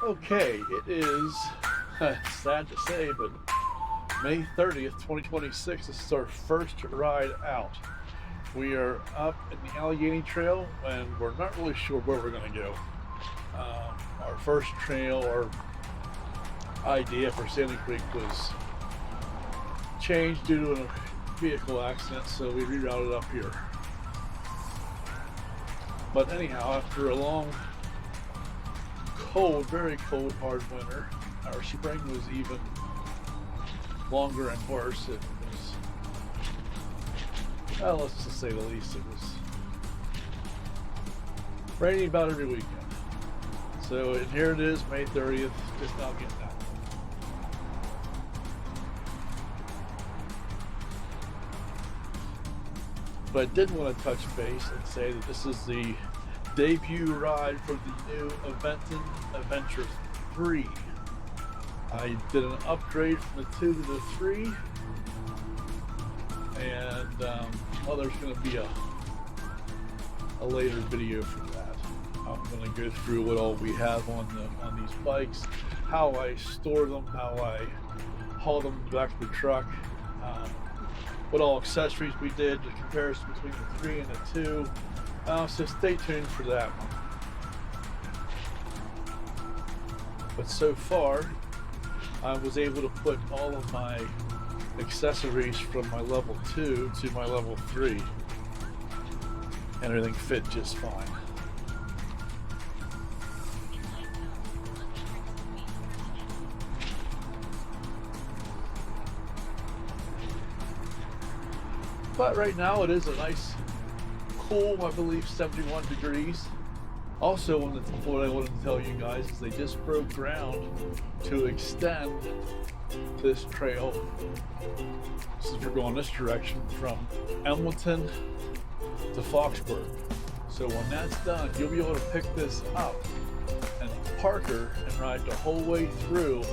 Okay, it is sad to say, but May 30th, 2026. This is our first ride out. We are up in the Allegheny Trail, and we're not really sure where we're going to go. Our first trail, our idea for Sandy Creek was changed due to a vehicle accident, so we rerouted up here. But anyhow, after a long, cold, very cold, hard winter, our spring was even longer and worse. It was, well, let's just say the least, it was raining about every weekend. So, and here it is, May 30th, just now getting out. But I did want to touch base and say that this is the debut ride for the new Aventon Adventure 3. I did an upgrade from the 2 to the 3, and well, there's going to be a later video for that. I'm going to go through what all we have on these bikes, how I store them, how I haul them back to the truck, what all accessories we did, the comparison between the 3 and the 2. So stay tuned for that one. But so far, I was able to put all of my accessories from my level 2 to my level 3, and everything fit just fine. But right now it is a nice, cool, I believe 71 degrees. Also, what I wanted to tell you guys is they just broke ground to extend this trail. This is for going this direction from Embleton to Foxburg. So when that's done, you'll be able to pick this up and Parker and ride the whole way through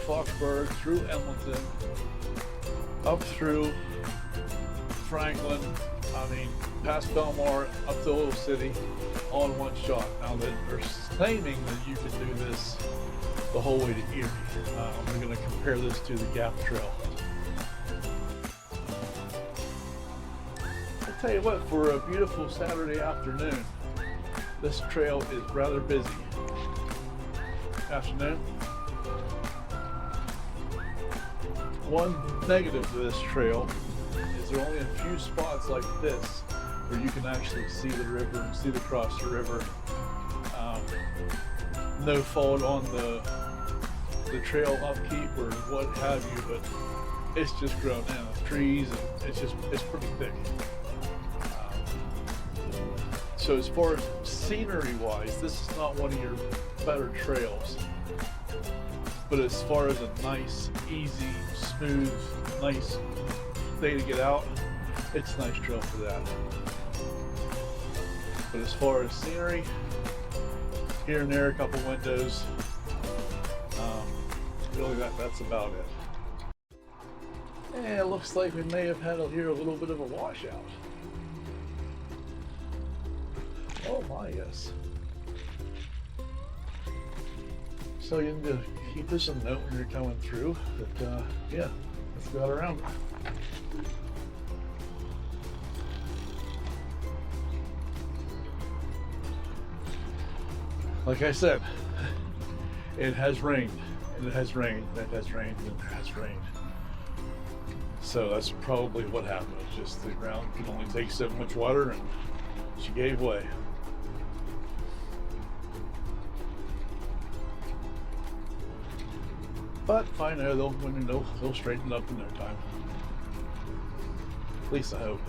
Foxburg, through Embleton, up through Franklin, past Belmar, up to Oil City, all in one shot. Now they're claiming that you can do this the whole way to Erie. We're going to compare this to the Gap Trail. I'll tell you what, for a beautiful Saturday afternoon, this trail is rather busy. Afternoon. One negative to this trail is there are only a few spots like this where you can actually see the river and see across the river. No fault on the trail upkeep or what have you, but it's just grown in with trees and it's pretty thick. So as far as scenery wise, this is not one of your better trails. But as far as a nice, easy, smooth, nice day to get out, it's a nice trail for that. But as far as scenery, here and there, a couple windows, really that's about it. And it looks like we may have had here a little bit of a washout. Oh my, yes. So you need to keep this in note when you're coming through, that yeah, let's go out around it. Like I said, it has rained, and it has rained, and it has rained, and it has rained. So that's probably what happened. It's just the ground can only take so much water, and she gave way. But I know they'll straighten up in no time. At least I hope.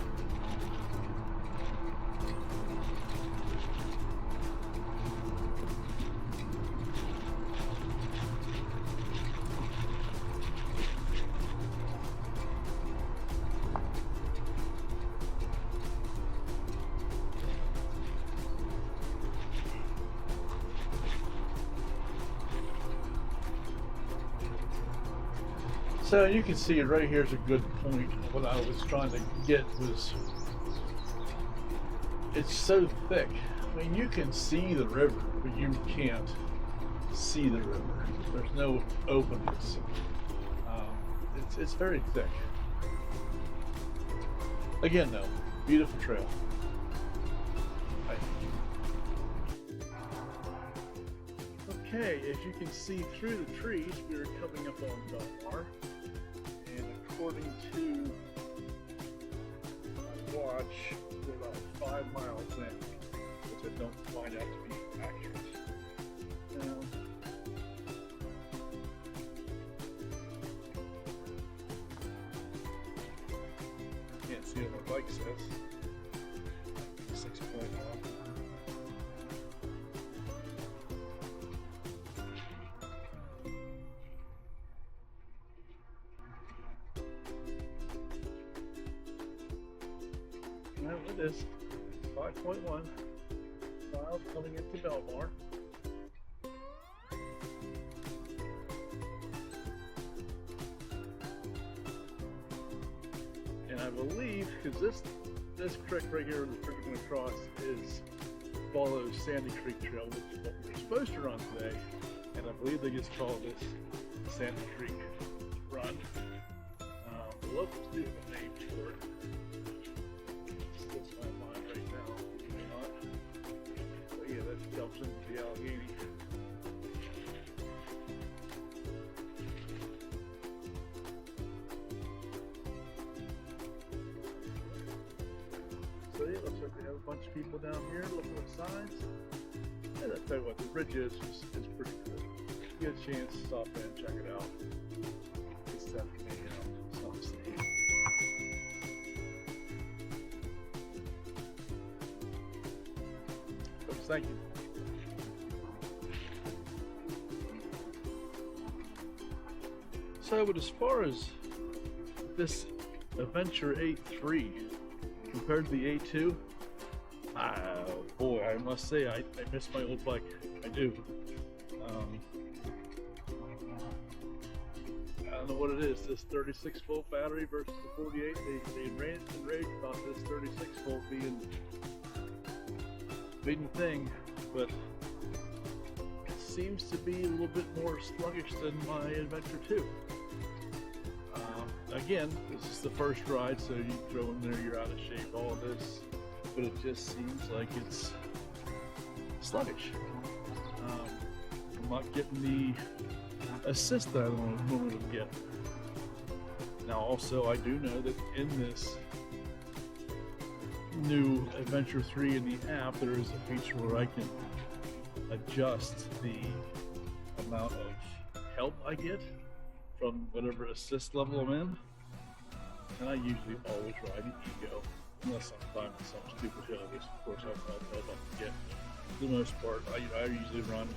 So you can see right here's a good point. What I was trying to get was, it's so thick. I mean, you can see the river, but you can't see the river. There's no openness. It's very thick. Again, though, beautiful trail. Okay, as you can see through the trees, we are coming up on Belmar, and according to my watch, we're about 5 miles in, which I don't find out to be accurate. Now, can't see what my bike says. 6.1. Well, it is 5.1 miles coming into Belmar. And I believe, because this creek right here, the creek we're going to cross, follows Sandy Creek Trail, which is what we're supposed to run today. And I believe they just call this Sandy Creek Run. The locals do have a name for it. Slips my mind right now, maybe not. But yeah, that jumps into the Allegheny. So yeah, looks like they have a bunch of people down here looking at signs. And I'll tell you what, the bridge is pretty cool. If you get a chance, stop in and check it out. It's definitely something to see. Folks, thank you. So, but as far as this Adventure A3 compared to the A2, boy, I must say I miss my old bike. I do. I don't know what it is. This 36 volt battery versus the 48. They raged about this 36 volt being the thing, but it seems to be a little bit more sluggish than my Adventure 2. Again, this is the first ride, so you throw in there, you're out of shape, all of this, but it just seems like it's sluggish. I'm not getting the assist that I normally would get. Now, also, I do know that in this new Adventure 3 in the app, there is a feature where I can adjust the amount of help I get from whatever assist level I'm in, and I usually always ride an Eco, unless I'm climbing some stupid hill, which of course I'll help I can get. For the most part, I usually run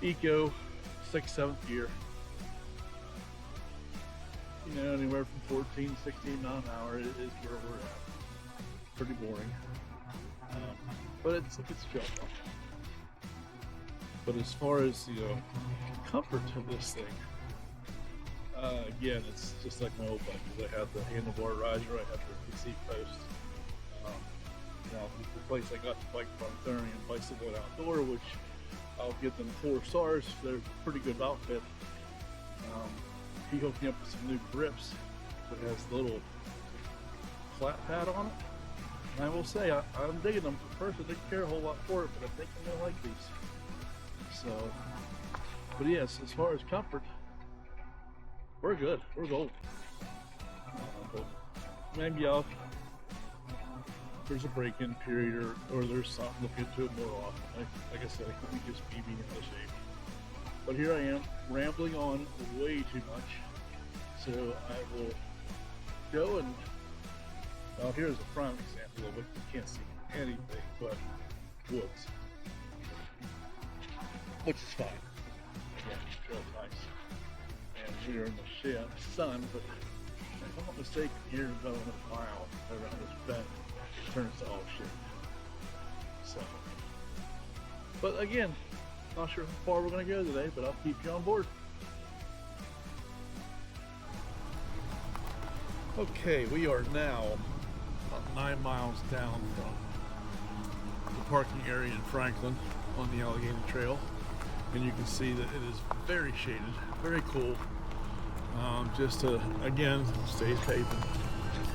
Eco, 6th, 7th gear. You know, anywhere from 14, 16 miles an hour is where we're at. Pretty boring, but it's chill. But as far as comfort of this thing. Again, it's just like my old bike, because I have the handlebar riser, I have the seat post. Now, the place I got the bike from, Thurian Bicycle Outdoor, which I'll give them 4 stars. They're a pretty good outfit. He hooked me up with some new grips that has the little flat pad on it. And I will say, I'm digging them. At first, I didn't care a whole lot for it, but I think I'm going to like these. So, but yes, as far as comfort, we're good. We're gold. But maybe there's a break-in period, or there's something, look into it more often. Like I said, I couldn't just be being out of shape. But here I am, rambling on way too much. So I will go and, well, here's a prime example of it. You can't see anything but woods, which is fine. Again, it's real nice. And we are in the sun, but if I'm not mistaken, here is about a mile around this bend. It turns to all shit. So, but again, not sure how far we're going to go today, but I'll keep you on board. Okay, we are now about 9 miles down from the parking area in Franklin on the Allegheny Trail. and you can see that it is very shaded, very cool. Just again, stays paving,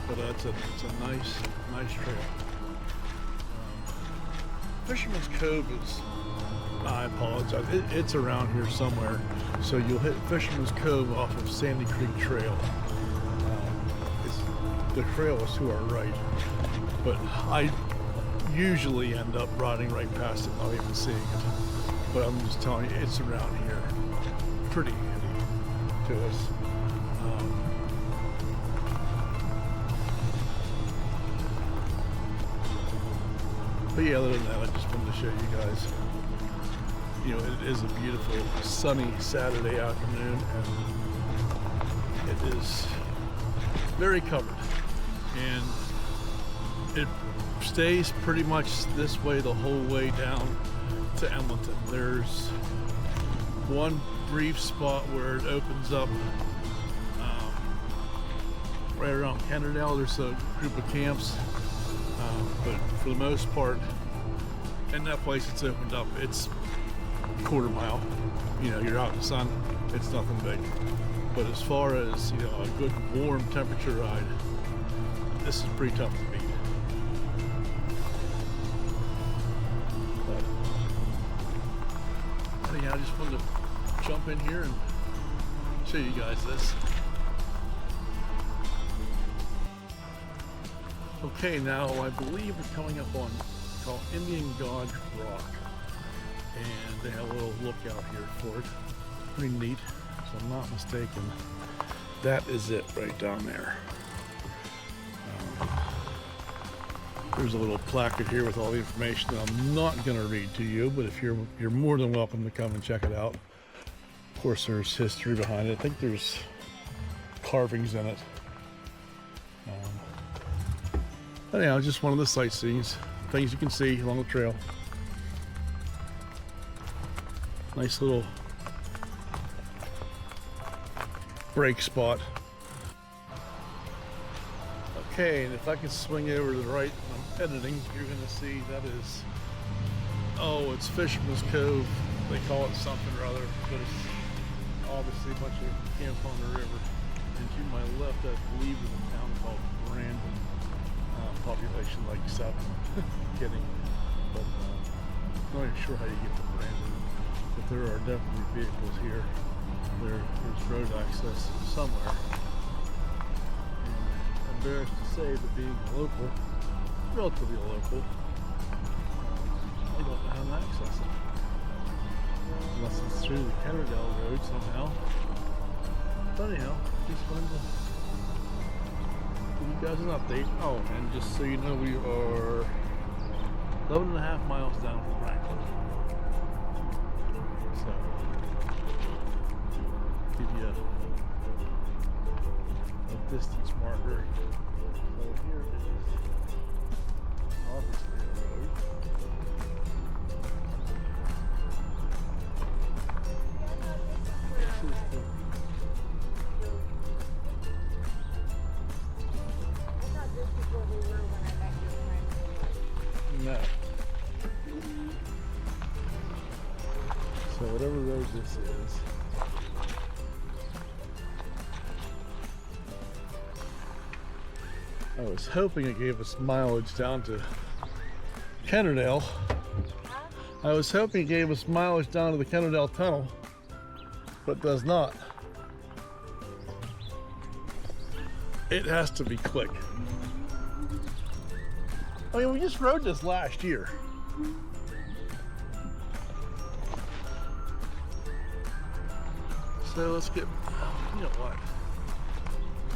but it's a nice trail. Fisherman's Cove is, I apologize, it's around here somewhere. So you'll hit Fisherman's Cove off of Sandy Creek Trail. The trail is to our right, but I usually end up riding right past it, not even seeing it. But I'm just telling you, it's around here. Pretty handy to us. But yeah, other than that, I just wanted to show you guys. You know, it is a beautiful sunny Saturday afternoon, and it is very covered, and it stays pretty much this way the whole way down to Edmonton. There's one brief spot where it opens up right around Canadale. There's a group of camps, but for the most part, in that place it's opened up. It's a quarter mile. You know, you're out in the sun, it's nothing big. But as far as, you know, a good warm temperature ride, this is pretty tough to beat. But anyhow, I just wanted to jump in here and show you guys this. Okay, now I believe we're coming up on called Indian God Rock, and they have a little lookout here for it. Pretty neat, if I'm not mistaken. That is it right down there. There's a little placard here with all the information that I'm not going to read to you, but if you're more than welcome to come and check it out. Of course, there's history behind it. I think there's carvings in it. Anyhow, just one of the sightseeings, things you can see along the trail. Nice little break spot. Okay, and if I can swing over to the right when I'm editing, you're going to see that is, oh, it's Fisherman's Cove. They call it something or other, but it's obviously a bunch of camps on the river. And to my left, I believe, is a town called Brandon. Population like 7. Kidding. But I'm not even sure how you get to Brandon. But there are definitely vehicles here. There's road access somewhere. And I'm embarrassed to say that being local, relatively local, I don't know how to access it. Unless it's through the Canadale Road somehow. But anyhow, just wanted to give you guys an update. Oh, and just so you know, we are 11.5 miles down from Franklin. So, give you a distance marker. So here is obviously a road. This is the no. So whatever road this is, I was hoping it gave us mileage down to Canadale. I was hoping it gave us mileage down to the Canadale Tunnel, but does not. It has to be quick. I mean, we just rode this last year. So let's get, you know what?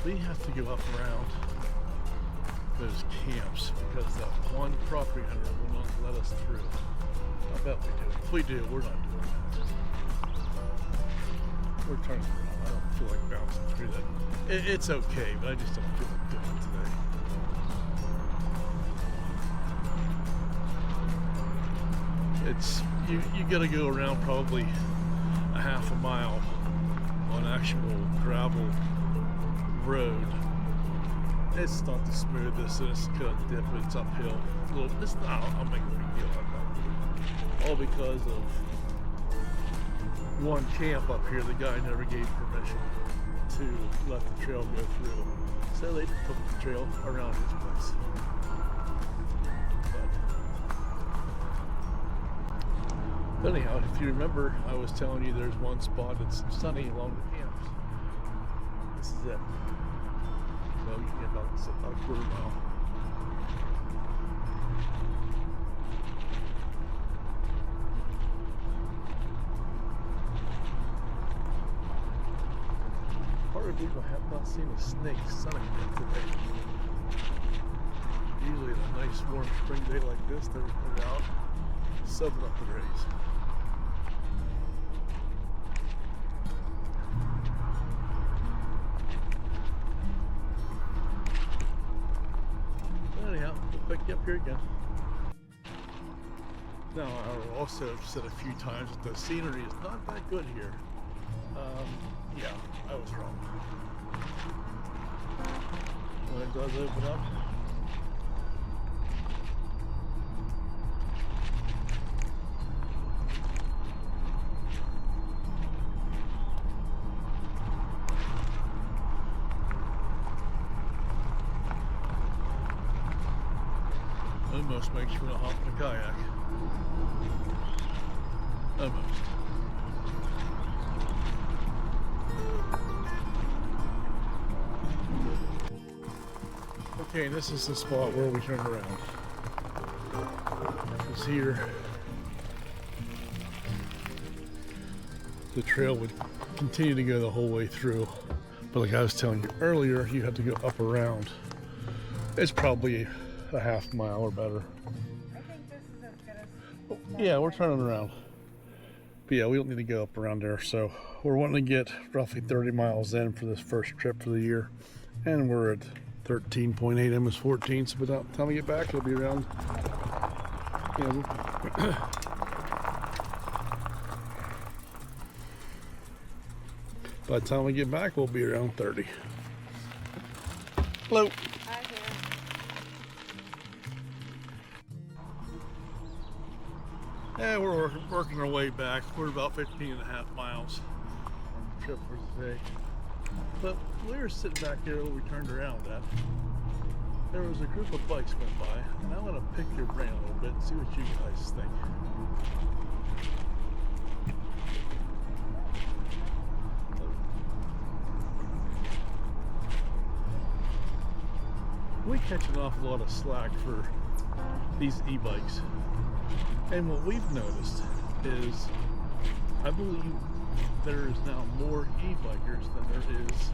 We have to go up around those camps because that one property owner will not let us through. I bet we do. If we do, we're not doing that. We're turning around. I don't feel like bouncing through that. It's okay, but I just don't feel like doing it today. It's you got to go around probably a half a mile on actual gravel road. It's not the smoothest, it's cut dip, it's uphill. I'll make a big deal out of that. All because of one camp up here, the guy never gave permission to let the trail go through. So they took the trail around his place. But anyhow, if you remember, I was telling you there's one spot that's sunny along the camps. This is it. So you get about a quarter mile. Hard to believe I have not seen a snake sunning yet today. Usually on a nice warm spring day like this, they're out soaking up the rays. Anyhow, we'll pick you up here again. Now, I also have said a few times that the scenery is not that good here. Yeah, I was wrong. When it does open up, almost makes you want to hop in a kayak. Almost. Okay, this is the spot where we turn around. Because here, the trail would continue to go the whole way through. But like I was telling you earlier, you have to go up around. It's probably a half mile or better. I think this is as good as... Yeah, we're turning around. But yeah, we don't need to go up around there. So we're wanting to get roughly 30 miles in for this first trip for the year. And we're at 13.8, almost 14. So by the time we get back, it'll be around, you know, by the time we get back, we'll be around 30. Hello. Hi there. Yeah, we're working our way back. We're about 15 and a half miles on the trip for today. But we were sitting back here when we turned around at. There was a group of bikes went by, and I want to pick your brain a little bit and see what you guys think. We catch an awful lot of slack for these e-bikes. And what we've noticed is, I believe there is now more e-bikers than there is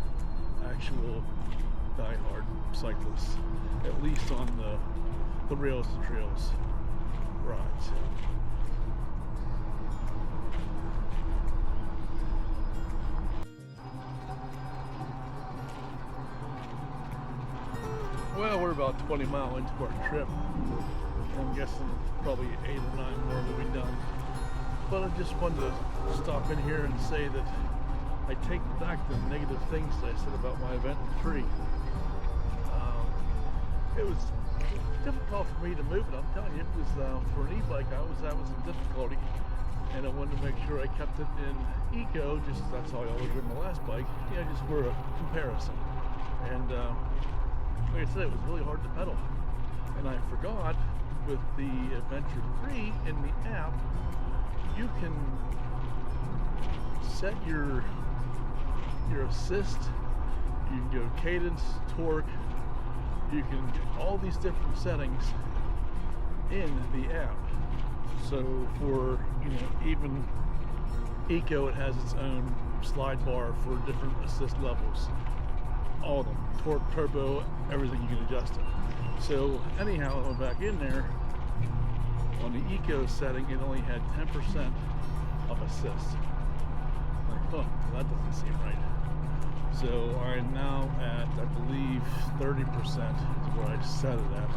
actual die-hard cyclists, at least on the rails to trails rides. Well, we're about 20 miles into our trip. I'm guessing probably 8 or 9 more will be done. But I just wanted to stop in here and say that I take back the negative things that I said about my event in 3. It was difficult for me to move it. I'm telling you, it was for an e-bike. I was having some difficulty, and I wanted to make sure I kept it in eco. Just that's how I always rode my last bike. Yeah, just for a comparison. And like I said, it was really hard to pedal. And I forgot with the Adventure 3 in the app, you can set your assist, you can go cadence, torque, you can get all these different settings in the app. So for, you know, even eco, it has its own slide bar for different assist levels. All of them, torque, turbo, everything you can adjust it. So anyhow, I went back in there. On the eco setting, it only had 10% of assist. Like, huh, that doesn't seem right. So I'm now at, I believe, 30% is where I set it at,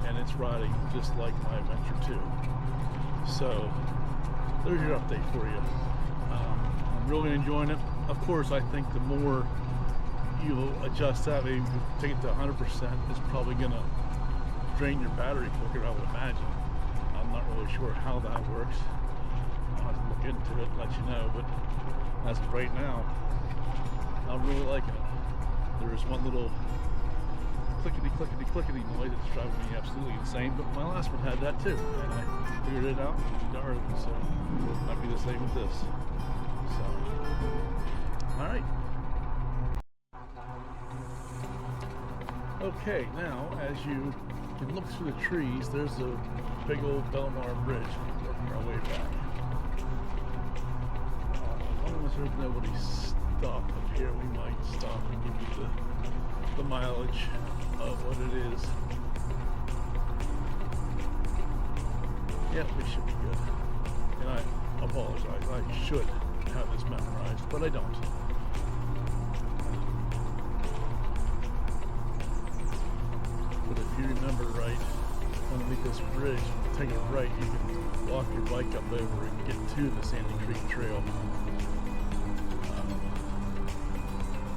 and it's riding just like my Adventure 2. So there's your update for you. I'm really enjoying it. Of course, I think the more you adjust that, maybe take it to 100%, it's probably gonna drain your battery quicker, I would imagine. I'm not really sure how that works. I'll have to look into it and let you know, but as of right now, I'm really liking it. There's one little clickety noise that's driving me absolutely insane, but my last one had that too, and I figured it out early, so it might be the same with this. So, alright. Okay, now as you can look through the trees, there's a big old Belmar Bridge. Working our way back. As long as there's nobody stopped up here, we might stop and give you the mileage of what it is. Yeah, we should be good. And I apologize, I should have this memorized, but I don't. But if you remember right, underneath this bridge, take it right, you can walk your bike up over and get to the Sandy Creek Trail.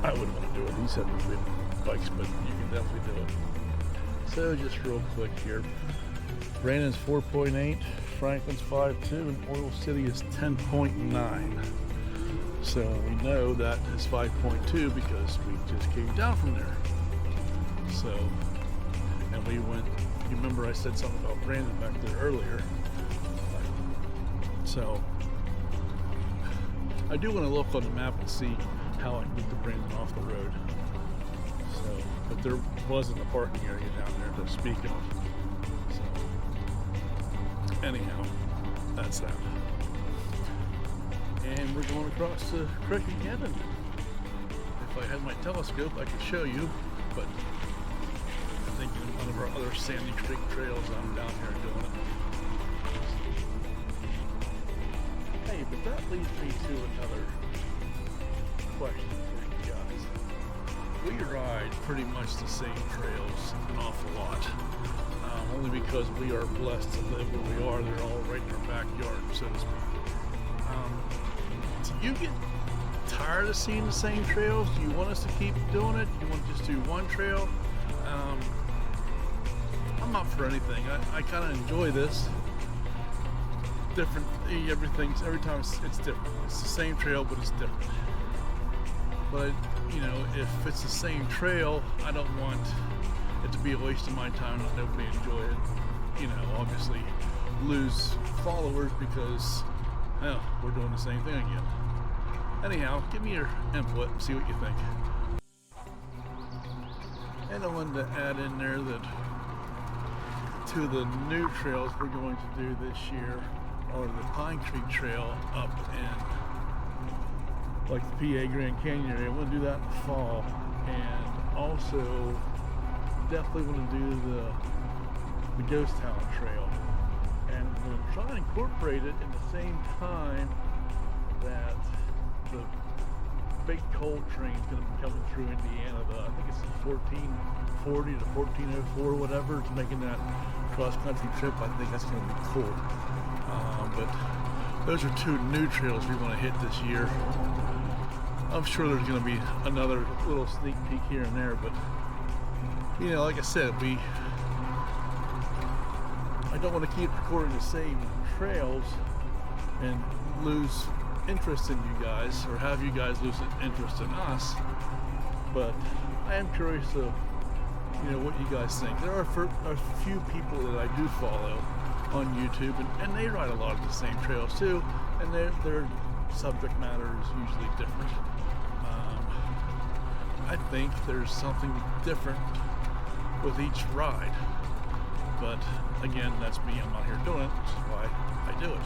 I wouldn't want to do it. He said there's bikes, but you can definitely do it. So just real quick here. Brandon's 4.8, Franklin's 5.2, and Oil City is 10.9. So we know that is 5.2 because we just came down from there. So, and we went, you remember I said something about Brandon back there earlier. So, I do want to look on the map and see how I can get to Brandon off the road. So, but there wasn't a parking area down there to speak of. So, anyhow, that's that. And we're going across the creek again. And if I had my telescope, I could show you, but I think in one of our other Sandy Creek trails, I'm down here doing it. Hey, but that leads me to another question for you guys. We ride pretty much the same trails an awful lot, only because we are blessed to live where we are. They're all right in our backyard, so to speak. Do you get tired of seeing the same trails? Do you want us to keep doing it? Do you want to just do one trail? I'm up for anything. I kind of enjoy this. Different, every time it's different. It's the same trail, but it's different. But, you know, if it's the same trail, I don't want it to be a waste of my time, let nobody enjoy it. You know, obviously lose followers because, well, we're doing the same thing again. Anyhow, give me your input and see what you think. And I wanted to add in there that two of the new trails we're going to do this year are the Pine Creek Trail up in like the PA Grand Canyon area. I want to do that in the fall, and also definitely want to do the Ghost Town Trail, and I'm going to try and incorporate it in the same time that the big coal train is going to be coming through Indiana. I think it's 1440 to 1404, whatever. It's making that cross-country trip. I think that's going to be cool. But those are two new trails we want to hit this year. I'm sure there's going to be another little sneak peek here and there, but you know, like I said, I don't want to keep recording the same trails and lose interest in you guys, or have you guys lose interest in us. But I am curious of, you know, what you guys think. There are a few people that I do follow on YouTube, and they ride a lot of the same trails too, and their subject matter is usually different. I think there's something different with each ride, but again, that's me. I'm not here doing it, which is why I do it.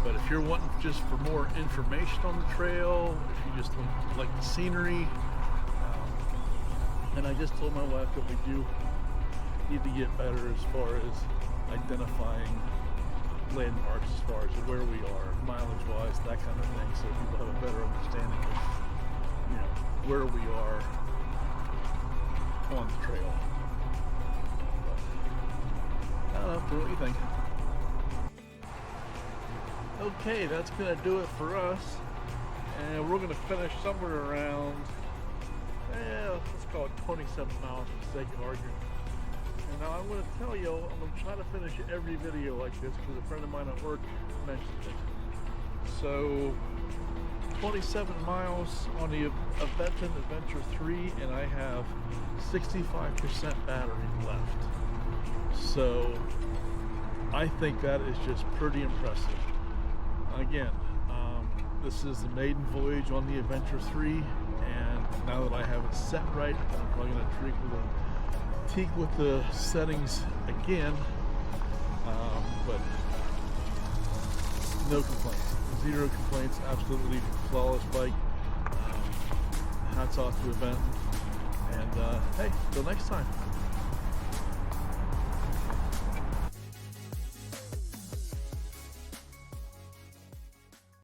But if you're wanting just for more information on the trail, if you just like the scenery, and I just told my wife that we do need to get better as far as identifying landmarks, as far as where we are, mileage-wise, that kind of thing, so people have a better understanding of, you know, where we are on the trail. But, I don't know, what do you think? Okay, that's gonna do it for us, and we're gonna finish somewhere around, let's call it 27 miles for the sake of argument. And Now I'm going to tell you, I'm going to try to finish every video like this because a friend of mine at work mentioned it. So 27 miles on the Awakens Adventure 3 and I have 65% battery left. So I think that is just pretty impressive. Again, this is the maiden voyage on the Adventure 3, and now that I have it set right, I'm probably going to tweak with the settings again, but no complaints, zero complaints, absolutely flawless bike. Hats off to Awakens, and hey, till next time.